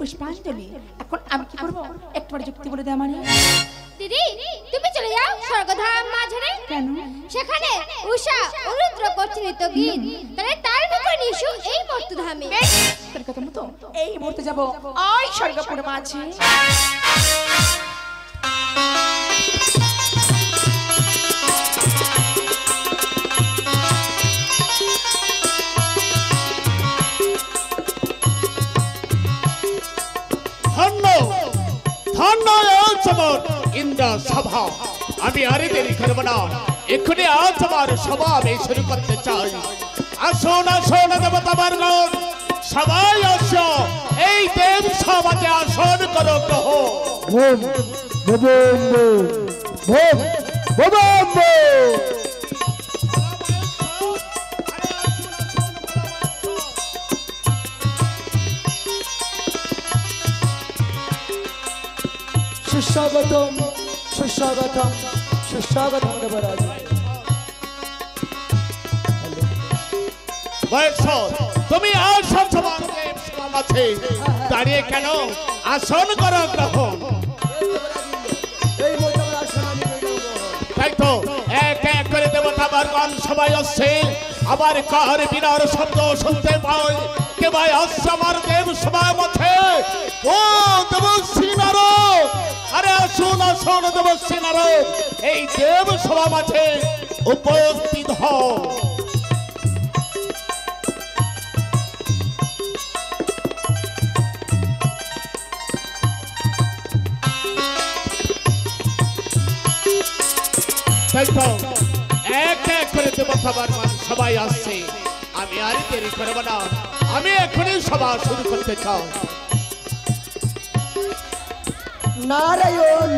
পুষ্পাঞ্জলি এখন আমি কি করব একবার যুক্তি বলে দে আমারে দিদি তুমি চলে যাও স্বর্গধাম মাঝরে কেন সেখানে উষা অনুরুদ্র করছে তো গীত তাহলে তার মুখে নিশু এই মর্তধামে তোর কথা মতো এই মুহূর্তে যাব ওই স্বর্গপুর মাঝে इंद्र सभा আমি আর দেরি করব না এক্ষুনি আজ আমার সভা আমি শুরু করতে চাই আসুন আসুন দেবতাবর্গণ সবাই আসো এই দেব সভাতে আসন করো গ্রহণ ভোম ভোম ভোম ভোম সুস্বাগতম সুস্বাগতম সুস্বাগতম দেবরাজ বৈষ্ণব তুমি আসন সমাজে দাঁড়িয়ে কেন আসন করো গ্রহণ তাই তো এক এক করে দেবতাবর্গণ সবাই আসছে আবার কার বিনার শব্দ শুনতে পাই কে ভাই আসছে আমার দেব সভার মধ্যে ও দেবশ্রী নারদ আরে আসুন আসুন দেবশ্রী নারদ এই দেব সভা মাঝে উপস্থিত হও এক এক করে দেবতাবর্গণ সবাই আসছে আমি আর দেরি করব না আমি এখনই সভা শুরু করতে চাই নারায়ণ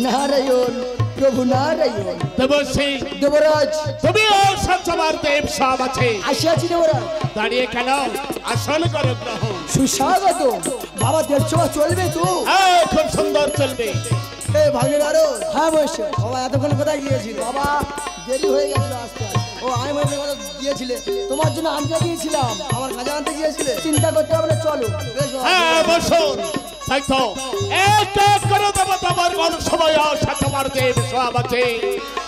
নারায়ণ প্রভু নারায়ণ দেবশ্রী দেবরাজ তুমি সবার দেব সব আছে আসিয়াছি দেবরাজ দাঁড়িয়ে কেন আসন করো গ্রহণ সুস্বাগত বাবা দেবসভা চলবে তো হ্যাঁ খুব সুন্দর চলবে এই ভাগের আরো হ্যাঁ বসে বাবা এতক্ষণ কোথায় গিয়েছিল বাবা দেরি হয়ে গেছিল আসতে ও আমি মনে করে গিয়েছিলে তোমার জন্য আনতে গিয়েছিলাম আমার কাজে আনতে গিয়েছিলে চিন্তা করতে হবে না চলো বেশ হ্যাঁ বসুন তাই তো এক এক করে দেবতাবর্গণ সবাই আসা তোমার দেব সব আছে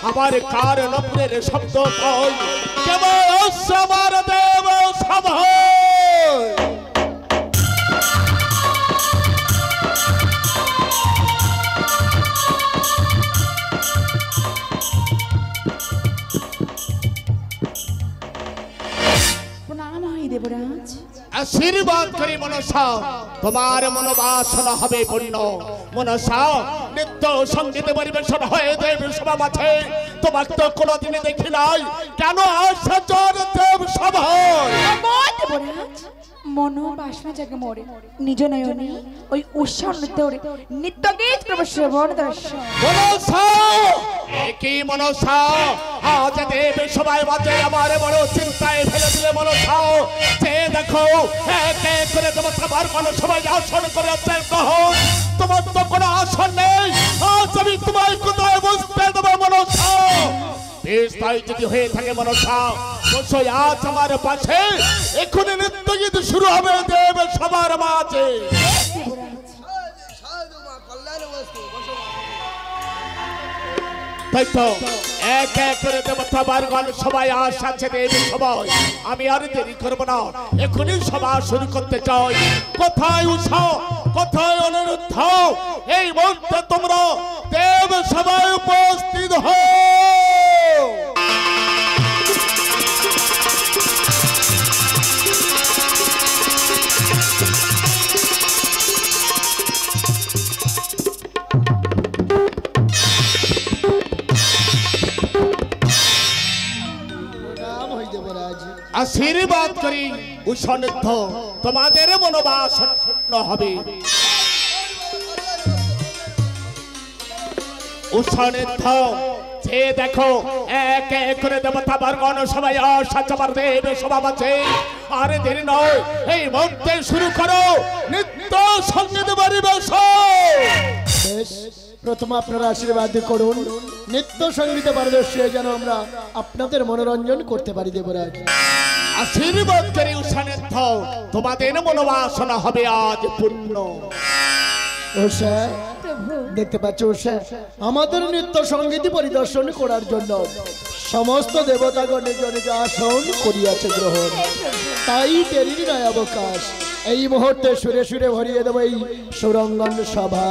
আমার কার নপুরের শব্দ কই কেবল আমার দেব সভা দেবরাজ আশীর্বাদ করি মনসা তোমার মনোবাসনা হবে পূর্ণ মনসা নিত্য সঙ্গীত পরিবেশন হয়ে দেব সভা মাঝে তোমার তো কোনোদিনই দেখি নাই কেন আসা দেব সভা দেবরাজ মনোবাসনা জাগে মরে নিজ নয়নে ওই উৎসব নিত্য গীত প্রবেশন দর্শন মনসা কি মনসা আজ দেব সবাই মাঝে আমার বড় চিন্তায় ফেলে দিলে মনসা যে দেখো এক এক করে তোমার সবার কোনো সবাই আসন করে আছে কখন তোমার তো কোনো আসন নেই আজ আমি তোমায় কোথায় বসতে দেবো মনসা বেশ তাই যদি হয়ে থাকে মনসা বসই আজ আমার পাশে এখনই নৃত্য গীত শুরু হবে দেব সবার মাঝে। তাই তো এক এক করে দেবতা বারগণ সবাই আসছে দেবী সবাই। আমি আর দেরি করব না, এখনই সভা শুরু করতে চাই। কোথায় উষা, কোথায় অনিরুদ্ধ? এই মুহূর্তে তোমরা দেব সবাই উপস্থিত হও। আশীর্বাদ করি উষানিধ্য তোমাদের মনোবাসনা হবে। উষানিধ্য যে দেখো এক এক করে দেবতা বর্গণ সবাই সাচাবার দেব সভা আছে। আর দেরি নয়, এই মুহূর্তে শুরু করো নৃত্য সঙ্গীত পরিবেশ। প্রথম আপনারা আশীর্বাদ করুন, নৃত্য সঙ্গীতে পারদর্শী যেন আমরা আপনাদের মনোরঞ্জন করতে পারি দেবরাজ। আশীর্বাদ করি উষানিধ্য তোমাদের মনোবাসনা হবে আজ পূর্ণ। উষা দেখতে পাচ্ছ উষা, আমাদের নৃত্য সঙ্গীত পরিদর্শন করার জন্য সমস্ত দেবতাগণ নিজ নিজ আসন করিয়াছে গ্রহণ। তাই দেরির নয় অবকাশ, এই মুহূর্তে সুরে সুরে ভরিয়ে দেব এই সুরঙ্গন সভা।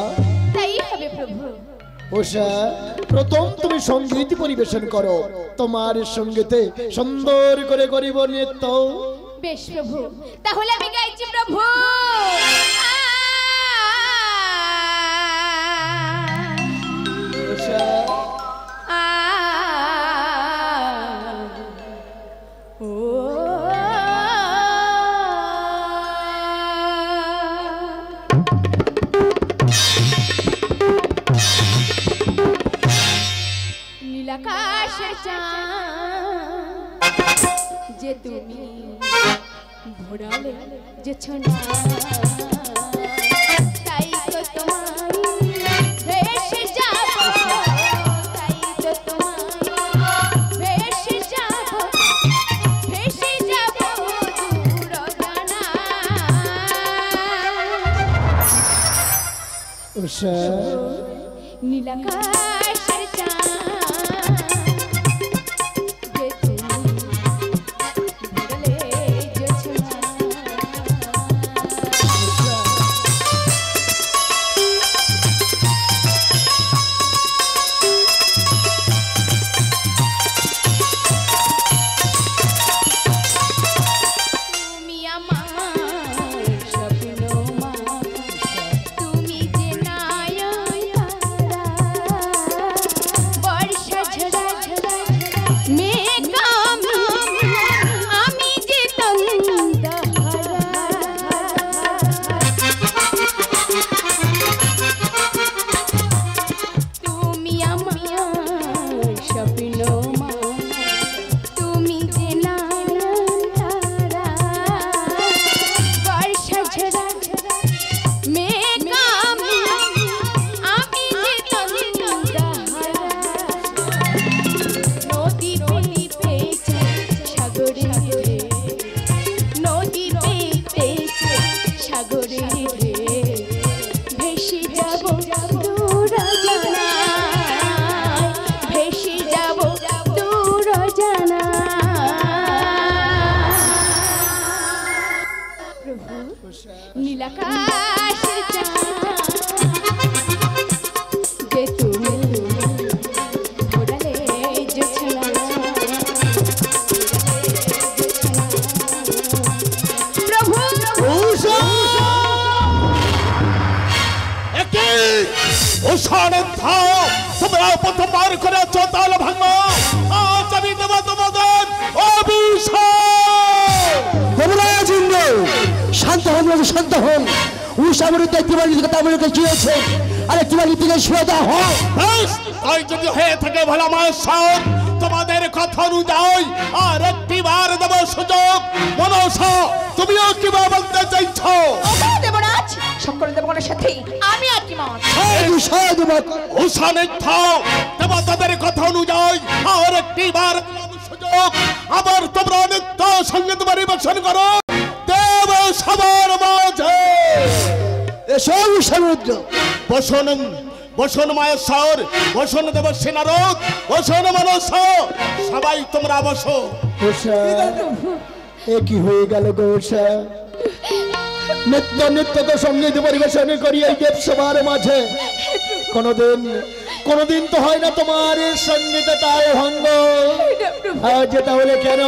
তাই হবে প্রভু। উষা প্রথম তুমি সঙ্গীত পরিবেশন করো, তোমার সঙ্গীতে সুন্দর করে করিব নৃত্য। বেশ প্রভু, তাহলে আমি গাইছি প্রভু। উষা নীলাকাশের চাঁদ যে তুমি ভোরালে যে ছনা, তাই তো তোমার ভেসে যাব, তাই তো তোমার ভেসে যাব, ভেসে যাব দূর জানা। উষা নীলাকাশের চাঁদ যে তুমি ভোরালে যে ছনা। তুমি আমার স্বপ্ন মা, তুমি যে নায়রা, বর্ষা ঝরা ঝরা মেঘ আমি যে তন্দ্রাহারা। তুমি আমার স্বপ্ন মা, তুমি যে নায়রা, বর্ষা ঝরা ঝরা মেঘ আমি যে তন্দ্রাহারা। নদী পেতেছে সাগরে রে, নদী পেতেছে সাগরে রে, ভেসে যাব দূর জানায়, ভেসে যাব দূর জানায়। প্রভু নীলাকাশের চাঁদ যে তুমি ভোরালে যে ছনা, প্রভু উষানিধ্য তোমরা প্রথম বার করে চতাল ভাঙো। আজ আমি দেব তোমাদের অভিষেক। দেবরাজ ইন্দ্র শান্ত হন, শান্ত হন। উষা বিরুদ্ধে একটি বাড়ি কথা বলে চুয়েছে, আর একটি বাড়ি থেকে শুয়ে দেওয়া হোক। তাই যদি হয়ে থাকে ভালো আমার সব তোমাদের কথা অনুযায়ী আর একটি বার দেব সুযোগ। মনসা তুমিও কি বলতে চাইছো? দেবরাজ সকল দেবগণের সাথে আমি একমত। সাধু সাধু উষানে থাও দেবতাদের কথা অনুযায়ী আর একটি বার সুযোগ আবার তোমরা নিত্য সঙ্গীত পরিবেশন করো দেব সবার মাঝে। এসো সমুদ্র বসন বসন মায়েশ্বর বসন দেব সেনারদ বসন মনস সবাই তোমরা বসো। উষা এ কি হয়ে গেল গো উষা? নিত্য নিত্য তো সঙ্গীত পরিবেশন করি এই দেব সবার মাঝে, কোনদিন তো হয় না তোমার সঙ্গীতে তাল ভঙ্গ। আজ তাহলে কেন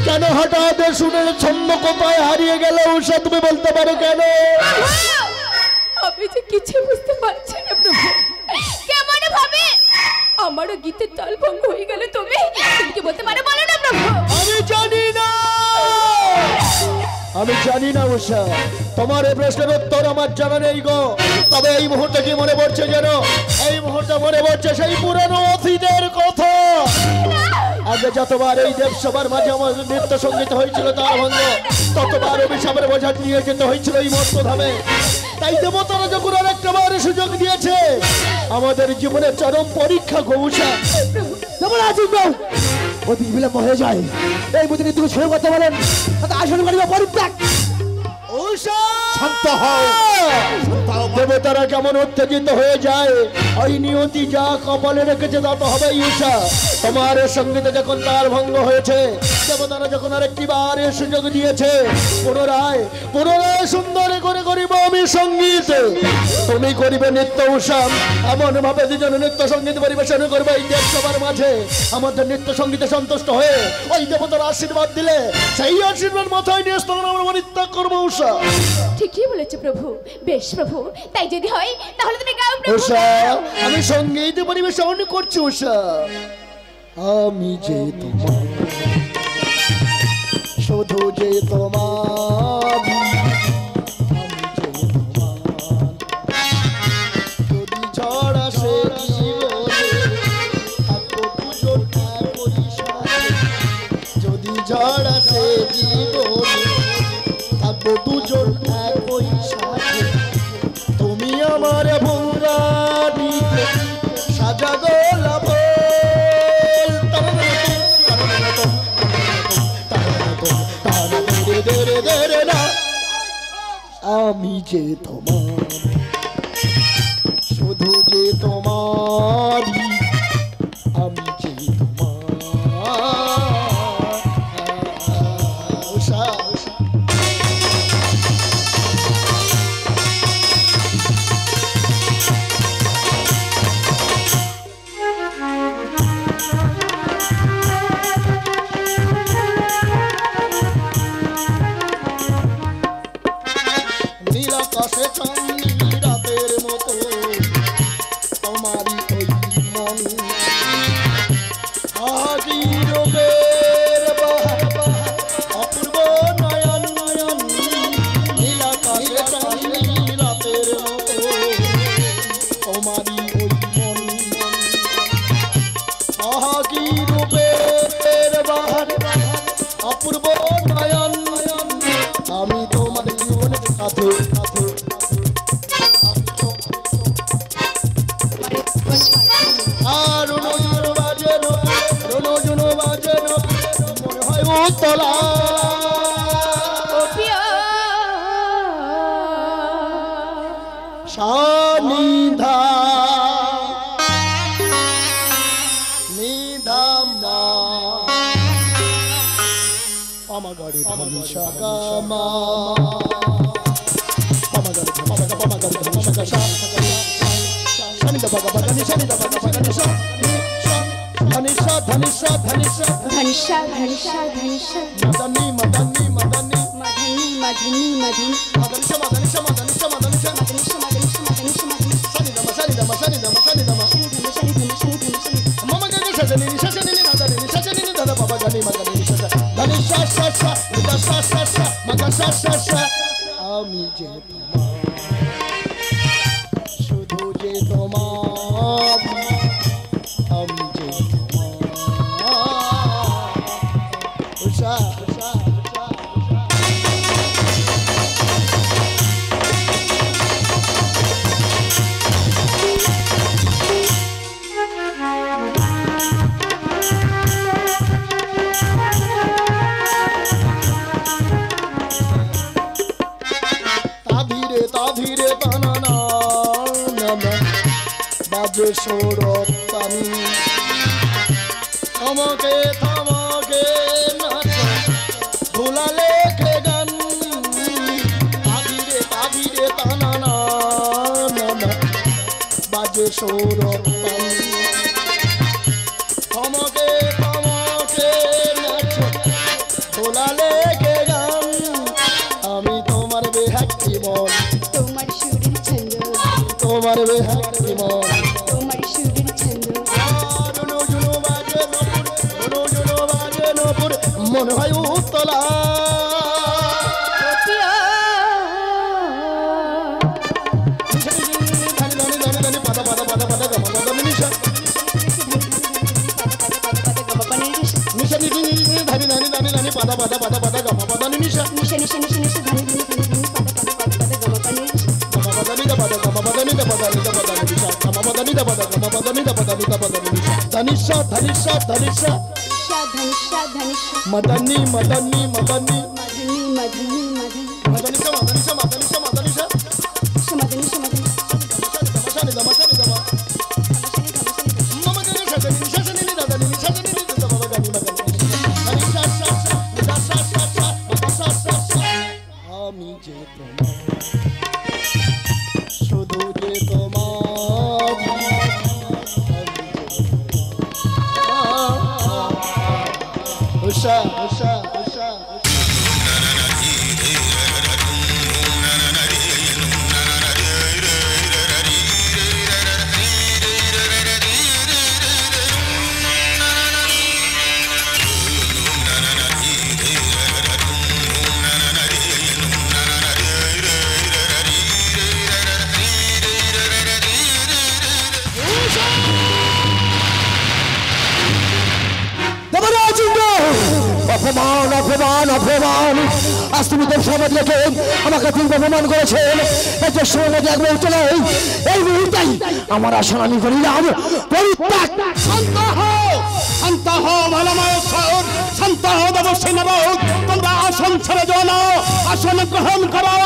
কেন হঠাৎ শুনে ছন্দ কোথায় হারিয়ে গেল উষা, তুমি বলতে পারো কেন? আমি যে কিছু বুঝতে পারছি না প্রভু, কেমন ভাবে আমারও গীতের তাল ভঙ্গ হয়ে গেল। তুমি কি বলতে পারো বলো না প্রভু। আমি জানি না উষা, তোমার এই প্রশ্নের উত্তর আমার জানা নেই গো। তবে এই মুহূর্তে কি মনে পড়ছে যেন, এই মুহূর্তে মনে পড়ছে সেই পুরানো অতীতের কথা। আগে যতবার এই দেবসভার মাঝে আমাদের নৃত্য সঙ্গীত হয়েছিল তার ভঙ্গ, ততবার অভিশাপের বোঝা নিয়ে যেতে হয়েছিল এই মর্তধামে। তাই দেবতারা যখন আর একটা বার সুযোগ দিয়েছে আমাদের জীবনের চরম পরীক্ষা গো উষা। অতি বিলম্ব হয়ে যায়, এই বুদ্ধি তুমি ছেড়ে কথা বলেন আসন করিবা পরিত্যাগ। শান্ত হও। দেবতারা কেমন উত্তেজিত হয়ে যায়, ওই নিয়তি যা কপালে রেখেছে তা তো হবেই উষা। তোমার সঙ্গীতে যখন তার ভঙ্গ হয়েছে, দেবতারা যখন আরেকটি বার সুযোগ দিয়েছে, পুনরায় সুন্দর করে করিব আমি সঙ্গীত, তুমি করিবে নৃত্য উষা। এমন ভাবে দুজন নৃত্য সঙ্গীত পরিবেশন করবে এই দেব সবার মাঝে। আমাদের নৃত্য সঙ্গীতে সন্তুষ্ট হয়ে ওই দেবতার আশীর্বাদ দিলে সেই আশীর্বাদ মাথায় নিয়ে স্তন আমরা পরিত্যাগ করবো উষা। ঠিকই বলেছে প্রভু। বেশ প্রভু, তাই যদি হয় তাহলে তুমি গাও প্রভু। উষা আমি সঙ্গীত পরিবেশন করছি উষা। আমি যে তোমার শুধু যে তোমার, যদি ঝড় আসে জীবনে থাকবো দুজন একই সাথে, যদি ঝড় আসে জীবনে থাকবো দুজন একই সাথে। তুমি আমার ভুরানি সাজা গোলাপ আমি যে তোমার শুধু যে তোমার, আমি যে তোমার উষা। নীলাকাশে চাঁদনি রাতের মতো তোমারই ওই মন, আজি রোগের অপূর্ব নয়ন নয়ন। নীলাকাশে চাঁদনি রাতের মতো তোমারই ওই মন, আজি রূপের বাহার অপূর্ব নয়ন নয়ন। আমি তোমার জীবনের সাথে আর রুনু বাজে মনে হয় উতলা সানিধা নিধাম না পামাগাড়ি ধানিসা গামা পামাগাড়ি ধানিসা গামা শানিদা বাগা বাগানি শানিদা বাগা বাগানি ধানিসা ধানিসা ধানিসা ধনিষা ধনিষা ধনিষা মদনি মদনি মদনি মধনি মধনি মধনি মদনিসা মদনিসা মদনিসা মদনিসা মধনিষা মধনিষা মধনিষা মধনিষা শানিদা শানিদা শানিদা শানিদা মামা গানি শাজনি শাজনি নাদানি শাজনি দাদা বাবা গানি মাগানি শাজা ধানিসা শাশা নিদা শাশা শা মাগা শাশা শা। আমি যে তোমার শুধু যে তোমার, আমি যে তোমার উষা উষা উষা। বাজে সৌরতানি থমকে থমকে নাচ ভোলা লেখে গান আবিরে আবিরে তানা না বাজে সৌরতানি থমকে থমকে নাচ ভোলা লেখে গান আমি তোমার বেহাক্কি মন তোমার সুরের ছন্দ তোমার বেহাক্কি মন তোমার সুরের ছন্দ মনে হয় উত্তলা धनिषा धनिषा धनिषा मदनी मदनी मदनी मदनिषा मदनिषा मदनिषा मदनिषा मदनी दमशनी दमा मम धनिषा धनिषा धनिनी धनिनी धनिनी दमा गनी मदनी धनिषा सा सा सा सा सा सा আমি যে তোমার শুধু যে তোমার উষা উষা উষা অপমান অপমান অপমান আজ তুমি তোর সমাজ লেখে আমাকে তুমি অপমান করেছেন এতে শুনে দেখবে চলে এই মুহূর্তেই আমার আসন আমি করিলাম পরিত্যাগ শান্ত হও শান্ত হও ভালোময় শহর শান্ত হও দেবসেনারদ তোমরা আসন ছেড়ে যাও না আসন গ্রহণ করো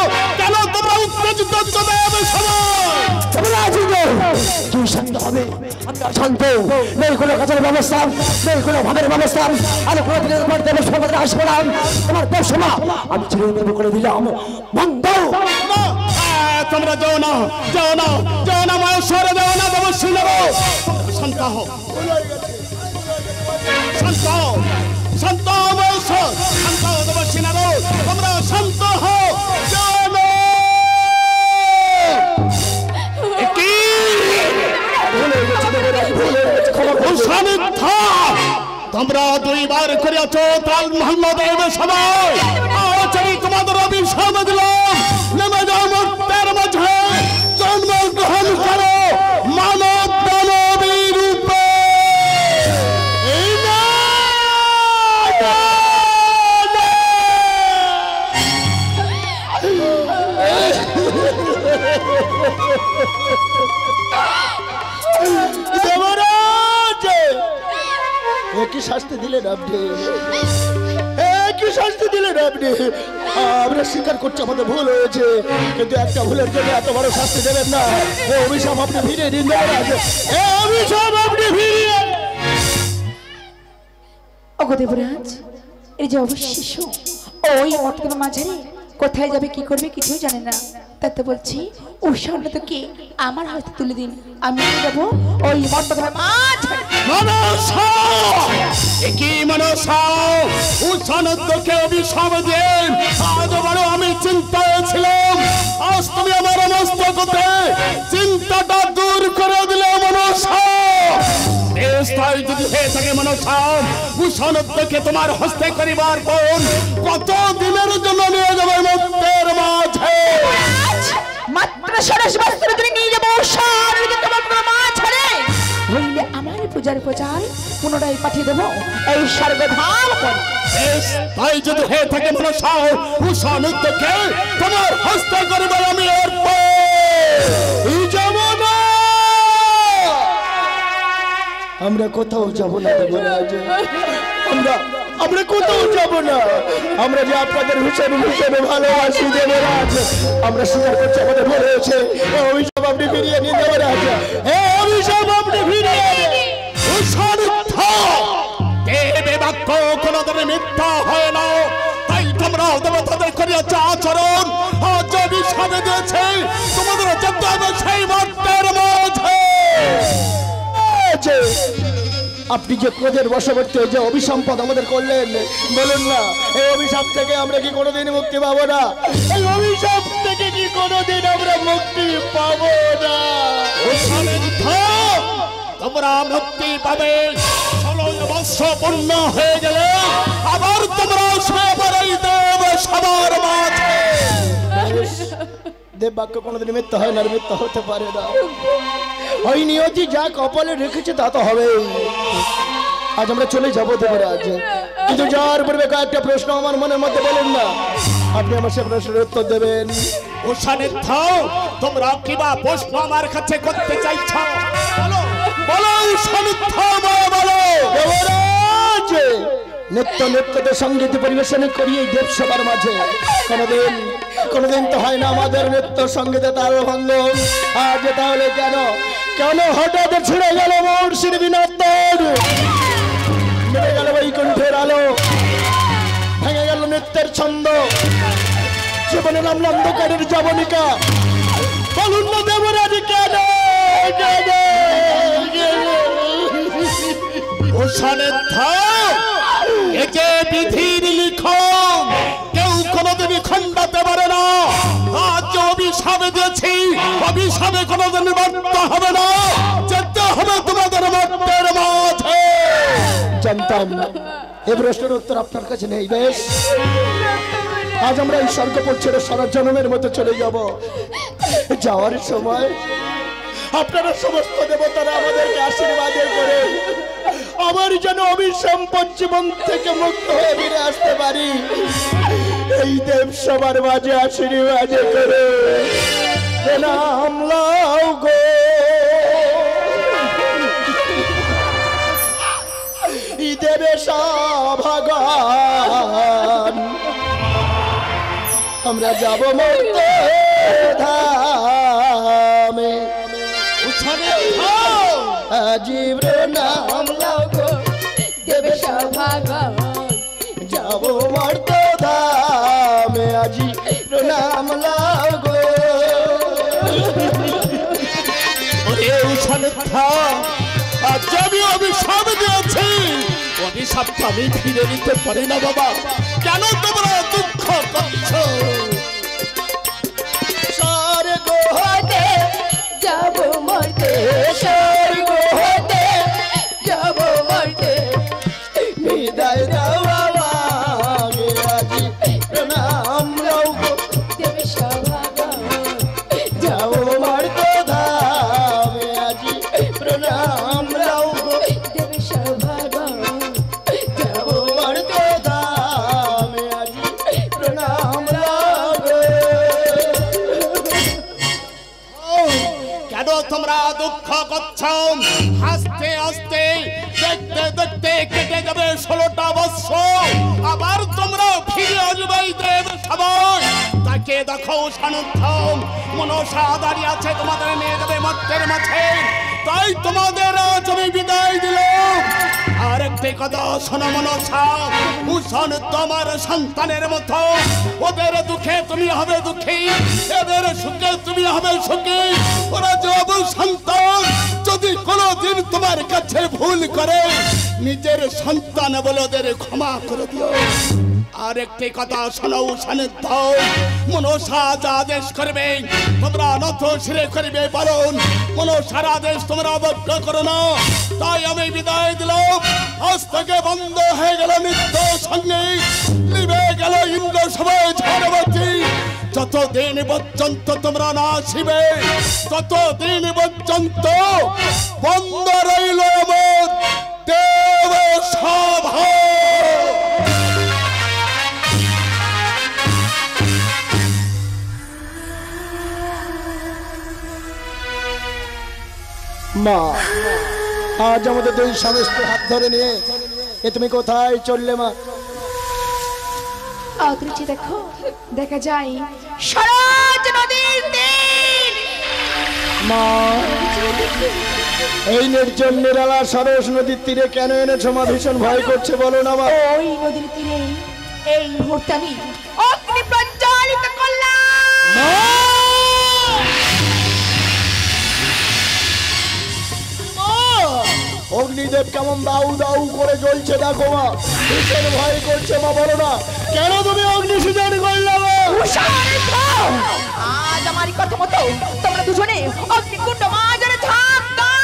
কেন তোমরা উত্তেজিত দেব সময় তোমরা কি শান্ত হবে আমরা শান্ত নেই কোনো কাজের ব্যবস্থা নেই কোনো ভাবের ব্যবস্থা আর কোনো দিনের পর দেব সমাজে আসবো না তোমার দর্শনা আমি ছেড়ে দেব করে দিলাম বন্ধ তোমরা যাও না যাও না যাও না মহেশ্বরে যাও না দেবসেনারদ শান্ত হও শান্ত হও শান্ত হও মহেশ্বর শান্ত হও দেবসেনারদ তোমরা শান্ত হও যাও না তোমরা দুইবার করিয়াছ তাল মহল্লা দেব সবাই আজ আমি তোমাদের অভিশাপ দিলাম নেমে যাও মুক্তের মাঝে জন্ম গ্রহণ করো মানব দানবী রূপে কি শাস্তি দিলেন আপনি কি শাস্তি দিলেন আপনি আমরা স্বীকার করছি আমাদের ভুল হয়েছে কিন্তু একটা ভুলের জন্য এত বড় শাস্তি দেবেন না অভিশাপ আপনি ফিরিয়ে দিন অভিশাপ আপনি ফিরিয়ে ওগো দেবরাজ এই যে অবশেষ ওই মর্তবা মাঝারে কোথায় যাবে কি করবে কিছুই জানে না তাতে বলছি উষাটা তো কি আমার হাতে তুলে দিন আমি যাব ওই মর্তবা মাঝারে মনসা একই মনসা উষানন্দকে অভিশাপ দেন আজ বড় আমি চিন্তায় ছিলাম আজ তুমি আমার মস্তকতে চিন্তাটা দূর করে দিলে মনসা স্থায়ী যদি হয়ে থাকে মনসা উষানন্দকে তোমার হস্তে করিবার পর কত দিনের জন্য নিয়ে যাবে মুক্তের মাঝে মাত্র 27 বছর ধরে নিয়ে যাব উষানন্দকে তোমার মাঝারে হইলে আমার পূজার পূজায় পুনরায় পাঠিয়ে দেবো এই স্বর্গধাম তাই যদি হয়ে থাকে মনসা উষানন্দকে তোমার হস্তে করিব আমি আমরা কোথাও যাব না দেবরাজ আমরা কোথাও যাব না আমরা যে আপনাদের হিসেবে ভালোবাসি দেবরাজ আমরা স্বীকার করছি আমাদের ভুল হয়েছে অভিশাপ আপনি ফিরিয়ে নিন দেবরাজ অভিশাপ তুমি মিথ্যা হয় না, তাই তোমরা দেবতাদের করিয়াছ আচরণ। আজ অভিশাপ দিয়েছে, তোমাদের যেতে হবে সেই মর্তের মাঝে। আপনি যে ক্রোধের বশবর্তী হয়ে যে অভিসম্পদ আমাদের করলেন, বলুন না এই অভিশাপ থেকে আমরা কি কোনোদিন মুক্তি পাবো না? এই অভিশাপ থেকে কি কোনোদিন আমরা মুক্তি পাবো না? তোমরা মুক্তি পাবে 16 বৎসর পূর্ণ হয়ে গেলে আবার তোমরা দেব সবার মাঝে। দেব বাক্য কোনোদিন মিথ্যা হয় না, মিথ্যা হতে পারে না। ওই নিয়তি যা কপালে রেখেছে তা তো হবে। আজ আমরা চলে যাবো দেবরাজ, কিন্তু যাওয়ার পূর্বে কয়েকটা প্রশ্ন আমার মনের মধ্যে বলুন না, আপনি আমার সে প্রশ্নের উত্তর দেবেন। তোমরা কিবা প্রশ্ন আমার কাছে করতে চাইছ? বলো বলো বলো। দেবরাজ, নিত্য নিত্যতে সঙ্গীত পরিবেশন করি এই দেবসভার মাঝে। কোনোদিন তো হয় না আমাদের নিত্য সঙ্গীতে তাল ভঙ্গ। আজ তাহলে কেন কেন হঠাৎ ছিঁড়ে গেল মহর্ষির বিনর্তন, মেরে গেল বৈকুণ্ঠের আলো, ভেঙে গেল নিত্যের ছন্দ, জীবনে নাম অন্ধকারের জবনিকা। বলুন না দেবরাজ কেন? বিধির লিখন কেউ কোনোদিন খণ্ডাতে পারে না। আজ অভিশাপ দিয়েছি, অভিশাপে কোনোদিন ব্যর্থ হবে না, যেতে হবে তোমাদের মর্তের মাঝে। জানতাম এই প্রশ্নের উত্তর আপনার কাছে নেই। বেশ, আজ আমরা এই স্বর্গপুর ছেড়ে সারা জন্মের মতো চলে যাব। যাওয়ার সময় আপনারা সমস্ত দেবতারা আমাদেরকে আশীর্বাদ করে আমার যেন অভিসম্পদ জীবন থেকে মুক্ত হয়ে ফিরে আসতে পারি, এই দেব সবার মাঝে আশীর্বাদ করে নাম লাও গো। দেবে ভগবান আমরা যাব মুক্ত ধামে, জীব নাম লাও গো। দেবে ভগবান যাব মুক্ত ধামে, আজি নাম লাও গো। আজ আমি অভিশাপ দিয়েছি, অভিশাপটা আমি ফিরে নিতে পারি না বাবা। কেন তোমরা দুঃখ করছো? স্বর্গ হতে যাব মরতে, স্বর্গ হতে যাব মরতে, বিদায় দাও আমাকে, আজি প্রণাম লাও গো। দেবে ভগবান যাব মুক্ত ধামে, আজি প্রণাম লাও গো। দেবে ভগবান যাব মুক্ত ধামে, আজি প্রণাম লাও গো। কেন তোমরা দুঃখ করছো? হাসতে হাসতে দেখতে দেখতে কেটে যাবে 16টা বৎসর, আবার তোমরা ফিরে আসবে দেব সবাই। তাকে দেখো সানুদ্ধম মনসা দাঁড়িয়ে আছে, তোমাদের নিয়ে যাবে মর্তের মাঝে। তাই তোমাদের আজ আমি বিদায় দিলাম। আর একটি কথা শোনো মনসা, ভূষণ তোমার সন্তানের মতো, ওদের দুঃখে তুমি হবে দুঃখী, এদের সুখে তুমি হবে সুখী। ওরা যব সন্তান যদি কোনোদিন তোমার কাছে ভুল করে, নিজের সন্তান বলে ওদের ক্ষমা করে দিও। আর একটি কথা শোনো সানিধ্য, মনসা যা আদেশ করবে তোমরা নত শিরে করবে পালন। মনসার আদেশ তোমরা অবজ্ঞা করো না। তাই আমি বিদায় দিলাম। আজ থেকে বন্ধ হয়ে গেল নিত্য সঙ্গীত, নিভে গেল ইন্দ্র সবাই ঝড়বাতি। যতদিন পর্যন্ত তোমরা না আসিবে, ততদিন পর্যন্ত বন্ধ রইল আমার দেব সভা। মা, আজ আমাদের দুই স্বামীর হাত ধরে নিয়ে এ তুমি কোথায় চললে মা? অদৃষ্টে দেখো, দেখা যায় সরজ নদীর তীর। মা এই নির্জন নিরালা সরস নদীর তীরে কেন এনেছো মা? ভীষণ ভয় করছে, বলো না মা। ওই নদীর তীরে এই মুহূর্তে আমি অগ্নি প্রজ্বালিত করলাম। অগ্নিদেব কেমন দাউ দাউ করে জ্বলছে দেখো মা, ভীষণ ভয় করছে মা, বলো না কেন তুমি অগ্নি সূচন করলে মা? আজ আমার কথা মতো তোমরা দুজনে অগ্নিকুণ্ড মাঝারে ঝাঁপ দাও।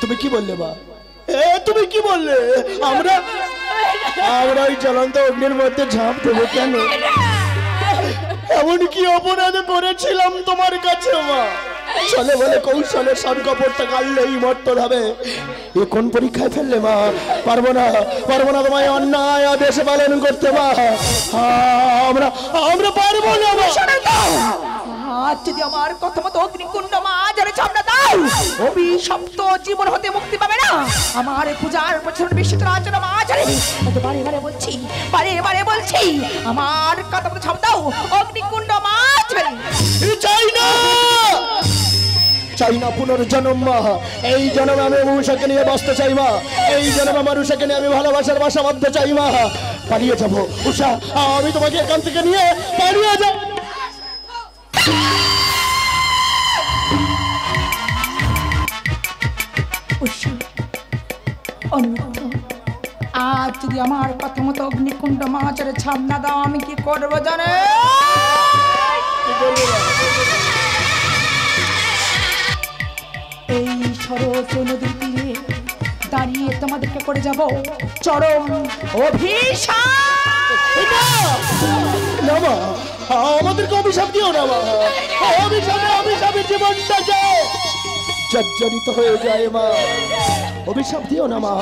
তুমি কি বললে মা? তুমি কি বললে? আমরা ওই জ্বলন্ত অগ্নির মধ্যে ঝাঁপ দেবো কেন? এমন কি অপরাধ করেছিলাম তোমার কাছে মা? চলে বলে কৌশলে সব কাপড়টা কাটলেই মর্তল হবে। এ কোন পরীক্ষায় ফেললে মা? পারবো না তোমায় অন্যায় আদেশ পালন করতে মা। আমরা পারবো না মা। আজ যদি আমার কথা মতো অগ্নিকুণ্ড মাঝারে ঝাঁপটা দাও, অভিশপ্ত জীবন হতে মুক্তি পাবে না। আমার পূজার বছর বিশ্বত রাজনা মাঝারে বারে বলছি আমার কথা মতো ঝাঁপ দাও অগ্নিকুণ্ড মাঝারে। চাই না পুনর্জন্ম মা। এই জন্ম আমি উষাকে নিয়ে বাঁচতে চাই মা। এই জন্ম আমার উষাকে নিয়ে আমি ভালোবাসার বাসা বাঁধতে চাই মা। পালিয়ে যাবো উষা, আমি তোমাকে এখান থেকে নিয়ে পালিয়ে যাব। আজ যদি আমার কথা মতো অগ্নিকুণ্ড মাঝারে ঝাঁপ না দাও, আমি কি করবো জানে? এই সরস নদীর তীরে দাঁড়িয়ে তোমাদেরকে করে যাব চরম অভিশাপ। আমাদেরকে অভিশাপ দিও না মা। অভিশাপে জীবনটাকে জর্জরিত হয়ে যায় মা। অভিশাপ দিও না মা।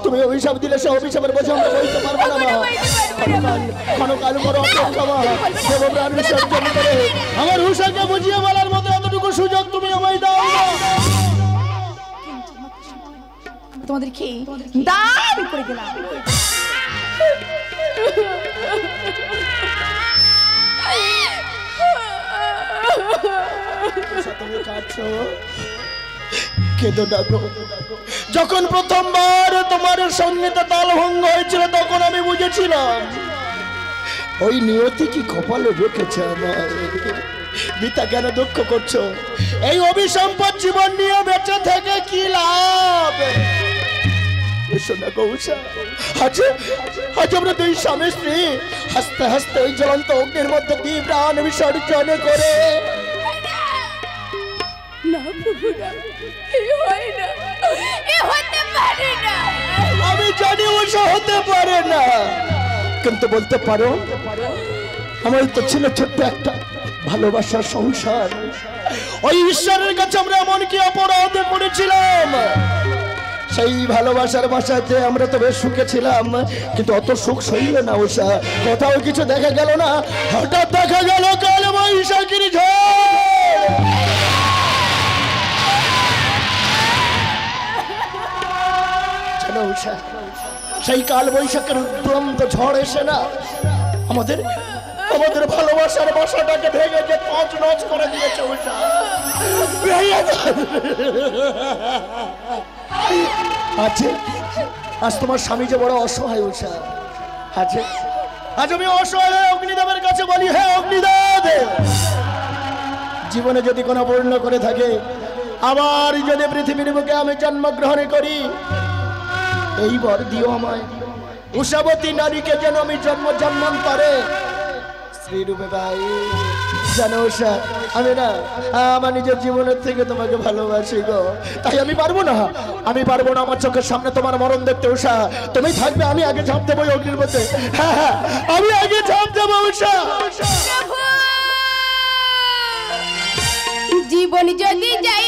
তুমি অভিশাপ দিলে সে অভিশাপের বোঝা আমরা বইতে পারবো না মা। ক্ষণকাল করো অপেক্ষা মা। দেবপ্রাণ বিসর্জন করে আমার উষাকে বুঝিয়ে বলার মতো এতটুকু সুযোগ তুমি আমায় দাও না। তোমাদেরকে দাবি করে গেলাম। তুমি কাঁদছো, কেঁদো না গো। যখন প্রথমবার তোমার সঙ্গীতে তাল ভঙ্গ হয়েছিল তখন আমি বুঝেছিলাম ওই নিয়তি কি কপালে রেখেছে আমার। মিতা কেন দুঃখ করছো? এই অভিসম্পদ জীবন নিয়ে বেঁচে থেকে কি লাভ? আজ আমরা দুই স্বামী স্ত্রী হাসতে হাসতে ওই জ্বলন্ত অগ্নির মধ্যে দিয়ে প্রাণ বিসর্জন করে। আমি জানি ওসব হতে পারে না, কিন্তু বলতে পারো আমার তো ছিল ছোট্ট একটা ভালোবাসার সংসার। ওই ঈশ্বরের কাছে আমরা এমন কি অপরাধ করেছিলাম? সেই ভালোবাসার বাসাতে আমরা তো বেশ সুখে ছিলাম, কিন্তু অত সুখ সইল না উষা। কোথাও কিছু দেখা গেল না। হঠাৎ দেখা গেল কাল বৈশাখীর ঝড়। উষা, সেই কাল বৈশাখের দুরন্ত ঝড় এসে না আমাদের ভালোবাসার বাসাটাকে ভেঙে যে পাঁচ নচ করে দিয়েছে উষা। আজ তোমার স্বামী যে বড় অসহায় উষা। আজ আমি অসহায় অগ্নিদেবের কাছে বলি, হে অগ্নিদেব, জীবনে যদি কোনো পূর্ণ করে থাকে, আবার যদি পৃথিবীর বুকে আমি জন্মগ্রহণ করি, এই বর দিও আমায়। উষাবতী নারীকে যেন আমি জন্মান্তরে স্ত্রী রূপে পাই। জানো উষা, আমি না আমার নিজের জীবনের থেকে তোমাকে ভালোবাসি গো। তাই আমি পারবো না আমার চোখের সামনে তোমার মরণ দেখতে উষা। তুমি থাকবে, আমি আগে ঝাঁপ দেবো অগ্নির মধ্যে। হ্যাঁ, আমি আগে ঝাঁপ দেবো উষা। জীবন যদি যাই